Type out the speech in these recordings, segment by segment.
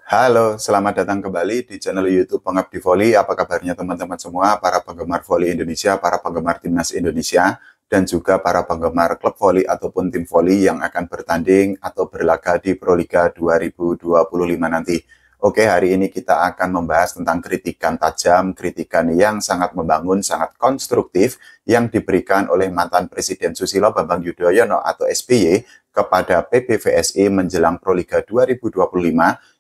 Halo, selamat datang kembali di channel YouTube Pengabdi Voli. Apa kabarnya teman-teman semua, para penggemar voli Indonesia, para penggemar timnas Indonesia, dan juga para penggemar klub voli ataupun tim voli yang akan bertanding atau berlaga di Proliga 2025 nanti. Oke, hari ini kita akan membahas tentang kritikan tajam, kritikan yang sangat membangun, sangat konstruktif yang diberikan oleh mantan Presiden Susilo Bambang Yudhoyono atau SBY kepada PBVSI menjelang Proliga 2025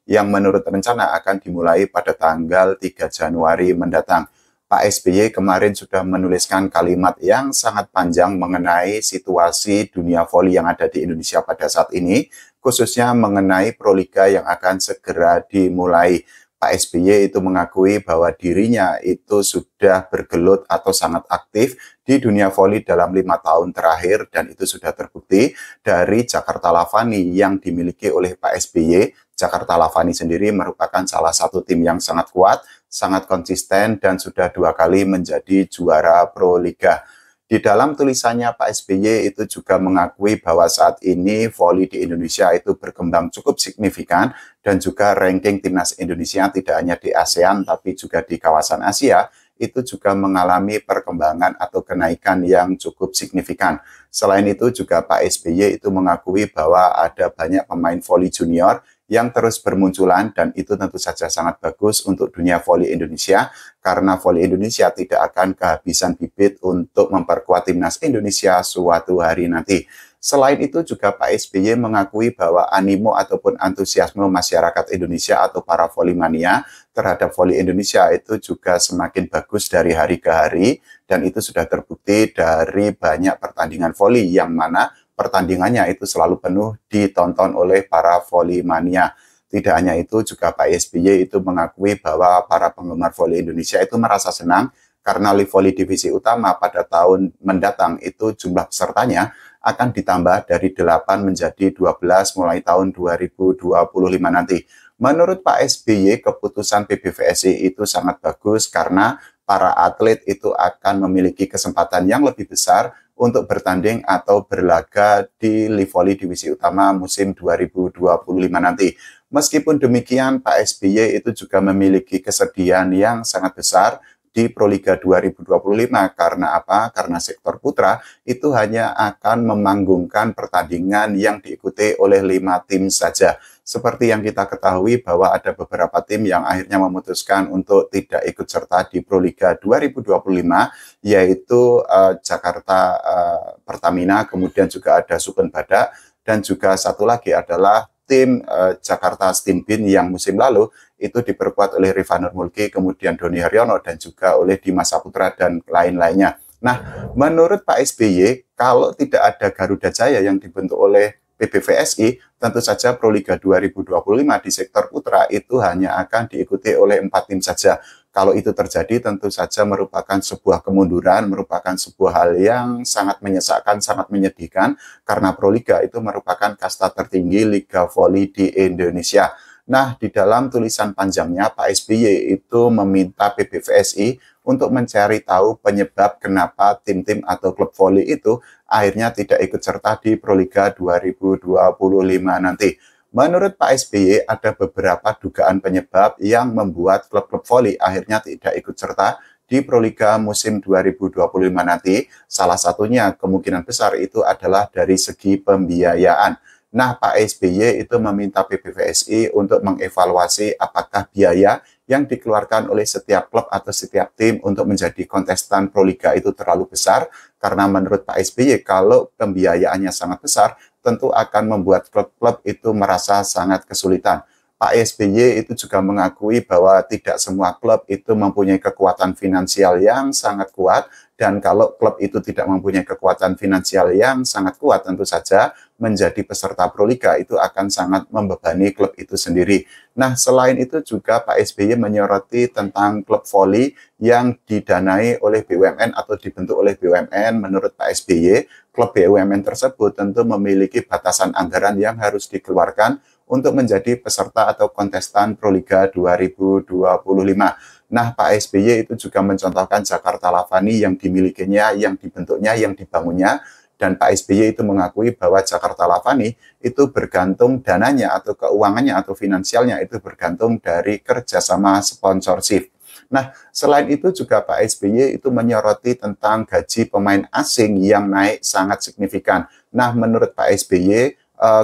yang menurut rencana akan dimulai pada tanggal 3 Januari mendatang. Pak SBY kemarin sudah menuliskan kalimat yang sangat panjang mengenai situasi dunia voli yang ada di Indonesia pada saat ini, khususnya mengenai Proliga yang akan segera dimulai. Pak SBY itu mengakui bahwa dirinya itu sudah bergelut atau sangat aktif di dunia voli dalam 5 tahun terakhir, dan itu sudah terbukti dari Jakarta Lavani yang dimiliki oleh Pak SBY. Jakarta Lavani sendiri merupakan salah satu tim yang sangat kuat, sangat konsisten, dan sudah 2 kali menjadi juara Proliga. Di dalam tulisannya Pak SBY itu juga mengakui bahwa saat ini voli di Indonesia itu berkembang cukup signifikan, dan juga ranking timnas Indonesia tidak hanya di ASEAN tapi juga di kawasan Asia itu juga mengalami perkembangan atau kenaikan yang cukup signifikan. Selain itu juga Pak SBY itu mengakui bahwa ada banyak pemain voli junior yang terus bermunculan, dan itu tentu saja sangat bagus untuk dunia voli Indonesia, karena voli Indonesia tidak akan kehabisan bibit untuk memperkuat timnas Indonesia suatu hari nanti. Selain itu juga Pak SBY mengakui bahwa animo ataupun antusiasme masyarakat Indonesia atau para volimania terhadap voli Indonesia itu juga semakin bagus dari hari ke hari, dan itu sudah terbukti dari banyak pertandingan voli yang mana pertandingannya itu selalu penuh ditonton oleh para volimania. Tidak hanya itu, juga Pak SBY itu mengakui bahwa para penggemar voli Indonesia itu merasa senang karena Live Voli Divisi Utama pada tahun mendatang itu jumlah pesertanya akan ditambah dari 8 menjadi 12 mulai tahun 2025 nanti. Menurut Pak SBY, keputusan PBVSI itu sangat bagus karena para atlet itu akan memiliki kesempatan yang lebih besar untuk bertanding atau berlaga di Live Voli Divisi Utama musim 2025 nanti. Meskipun demikian, Pak SBY itu juga memiliki kesedihan yang sangat besar di Proliga 2025. Karena apa? Karena sektor putra itu hanya akan memanggungkan pertandingan yang diikuti oleh 5 tim saja. Seperti yang kita ketahui bahwa ada beberapa tim yang akhirnya memutuskan untuk tidak ikut serta di Proliga 2025, yaitu Jakarta Pertamina, kemudian juga ada Supen Badak, dan juga satu lagi adalah tim Jakarta Steam-Bin yang musim lalu itu diperkuat oleh Rifanur Mulki, kemudian Doni Haryono, dan juga oleh Dimas Saputra dan lain-lainnya. Nah, menurut Pak SBY, kalau tidak ada Garuda Jaya yang dibentuk oleh PBVSI, tentu saja Proliga 2025 di sektor putra itu hanya akan diikuti oleh 4 tim saja. Kalau itu terjadi, tentu saja merupakan sebuah kemunduran, merupakan sebuah hal yang sangat menyesakkan, sangat menyedihkan, karena Proliga itu merupakan kasta tertinggi Liga Voli di Indonesia. Nah, di dalam tulisan panjangnya, Pak SBY itu meminta PBVSI untuk mencari tahu penyebab kenapa tim-tim atau klub voli itu akhirnya tidak ikut serta di Proliga 2025 nanti. Menurut Pak SBY, ada beberapa dugaan penyebab yang membuat klub-klub voli akhirnya tidak ikut serta di Proliga musim 2025 nanti. Salah satunya kemungkinan besar itu adalah dari segi pembiayaan. Nah, Pak SBY itu meminta PBVSI untuk mengevaluasi apakah biaya yang dikeluarkan oleh setiap klub atau setiap tim untuk menjadi kontestan Proliga itu terlalu besar, karena menurut Pak SBY kalau pembiayaannya sangat besar, tentu akan membuat klub-klub itu merasa sangat kesulitan. Pak SBY itu juga mengakui bahwa tidak semua klub itu mempunyai kekuatan finansial yang sangat kuat, dan kalau klub itu tidak mempunyai kekuatan finansial yang sangat kuat, tentu saja menjadi peserta Proliga itu akan sangat membebani klub itu sendiri. Nah, selain itu juga Pak SBY menyoroti tentang klub voli yang didanai oleh BUMN atau dibentuk oleh BUMN. Menurut Pak SBY, klub BUMN tersebut tentu memiliki batasan anggaran yang harus dikeluarkan untuk menjadi peserta atau kontestan Proliga 2025. Nah, Pak SBY itu juga mencontohkan Jakarta Lavani yang dimilikinya, yang dibentuknya, yang dibangunnya Dan Pak SBY itu mengakui bahwa Jakarta Lavani itu bergantung dananya atau keuangannya atau finansialnya itu bergantung dari kerjasama sponsorship. Nah, selain itu juga Pak SBY itu menyoroti tentang gaji pemain asing yang naik sangat signifikan. Nah, menurut Pak SBY,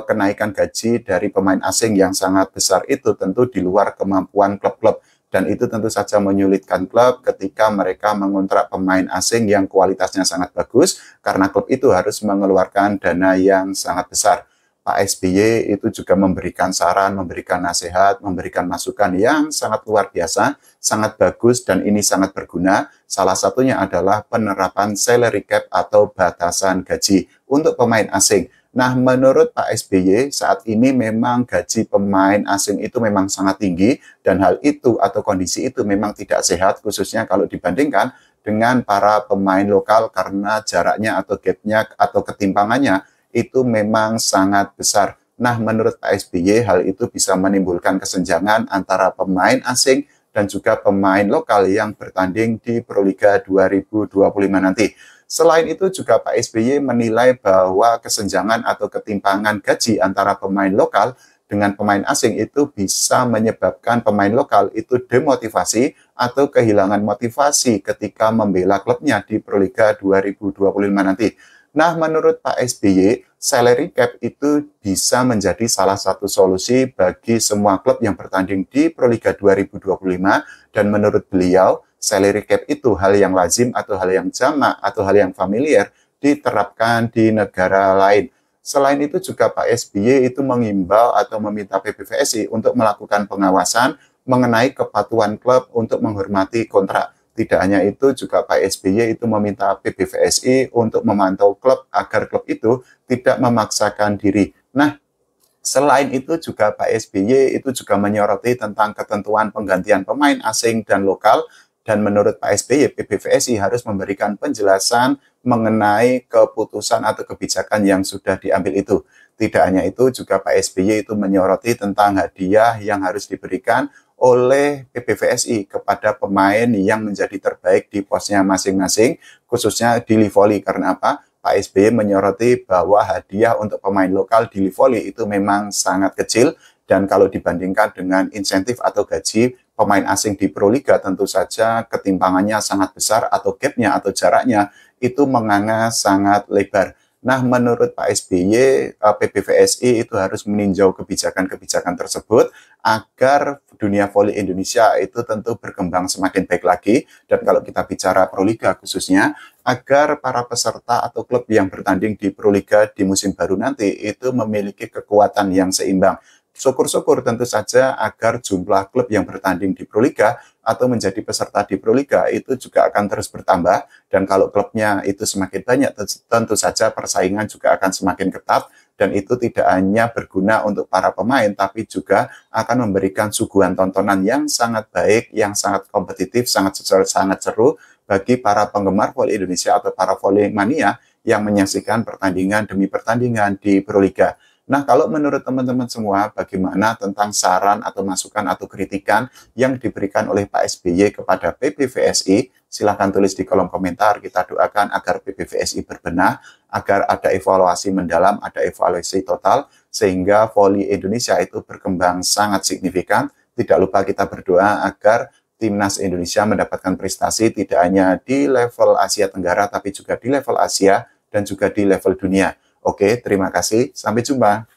kenaikan gaji dari pemain asing yang sangat besar itu tentu di luar kemampuan klub-klub. Dan itu tentu saja menyulitkan klub ketika mereka mengontrak pemain asing yang kualitasnya sangat bagus, karena klub itu harus mengeluarkan dana yang sangat besar. Pak SBY itu juga memberikan saran, memberikan nasihat, memberikan masukan yang sangat luar biasa, sangat bagus, dan ini sangat berguna. Salah satunya adalah penerapan salary cap atau batasan gaji untuk pemain asing. Nah, menurut Pak SBY, saat ini memang gaji pemain asing itu memang sangat tinggi, dan hal itu atau kondisi itu memang tidak sehat, khususnya kalau dibandingkan dengan para pemain lokal karena jaraknya atau gapnya atau ketimpangannya itu memang sangat besar. Nah, menurut Pak SBY, hal itu bisa menimbulkan kesenjangan antara pemain asing dan juga pemain lokal yang bertanding di Proliga 2025 nanti. Selain itu juga Pak SBY menilai bahwa kesenjangan atau ketimpangan gaji antara pemain lokal dengan pemain asing itu bisa menyebabkan pemain lokal itu demotivasi atau kehilangan motivasi ketika membela klubnya di Proliga 2025 nanti. Nah, menurut Pak SBY, salary cap itu bisa menjadi salah satu solusi bagi semua klub yang bertanding di Proliga 2025, dan menurut beliau, salary cap itu hal yang lazim atau hal yang jamak atau hal yang familiar diterapkan di negara lain. Selain itu juga Pak SBY itu mengimbau atau meminta PBVSI untuk melakukan pengawasan mengenai kepatuhan klub untuk menghormati kontrak. Tidak hanya itu, juga Pak SBY itu meminta PBVSI untuk memantau klub agar klub itu tidak memaksakan diri. Nah, selain itu juga Pak SBY itu juga menyoroti tentang ketentuan penggantian pemain asing dan lokal, dan menurut Pak SBY, PBVSI harus memberikan penjelasan mengenai keputusan atau kebijakan yang sudah diambil itu. Tidak hanya itu, juga Pak SBY itu menyoroti tentang hadiah yang harus diberikan oleh PBVSI kepada pemain yang menjadi terbaik di posnya masing-masing, khususnya di Livoli. Karena apa? Pak SBY menyoroti bahwa hadiah untuk pemain lokal di Livoli itu memang sangat kecil, dan kalau dibandingkan dengan insentif atau gaji pemain asing di Proliga, tentu saja ketimpangannya sangat besar atau gapnya atau jaraknya itu menganga sangat lebar. Nah, menurut Pak SBY, PBVSI itu harus meninjau kebijakan-kebijakan tersebut agar dunia voli Indonesia itu tentu berkembang semakin baik lagi. Dan kalau kita bicara Proliga khususnya, agar para peserta atau klub yang bertanding di Proliga di musim baru nanti itu memiliki kekuatan yang seimbang. Syukur-syukur tentu saja agar jumlah klub yang bertanding di Proliga atau menjadi peserta di Proliga itu juga akan terus bertambah, dan kalau klubnya itu semakin banyak tentu saja persaingan juga akan semakin ketat, dan itu tidak hanya berguna untuk para pemain tapi juga akan memberikan suguhan tontonan yang sangat baik, yang sangat kompetitif, sangat seru bagi para penggemar voli Indonesia atau para voli mania yang menyaksikan pertandingan demi pertandingan di Proliga. Nah, kalau menurut teman-teman semua, bagaimana tentang saran atau masukan atau kritikan yang diberikan oleh Pak SBY kepada PBVSI? Silahkan tulis di kolom komentar. Kita doakan agar PBVSI berbenah, agar ada evaluasi mendalam, ada evaluasi total, sehingga voli Indonesia itu berkembang sangat signifikan. Tidak lupa kita berdoa agar Timnas Indonesia mendapatkan prestasi tidak hanya di level Asia Tenggara, tapi juga di level Asia dan juga di level dunia. Oke, terima kasih. Sampai jumpa.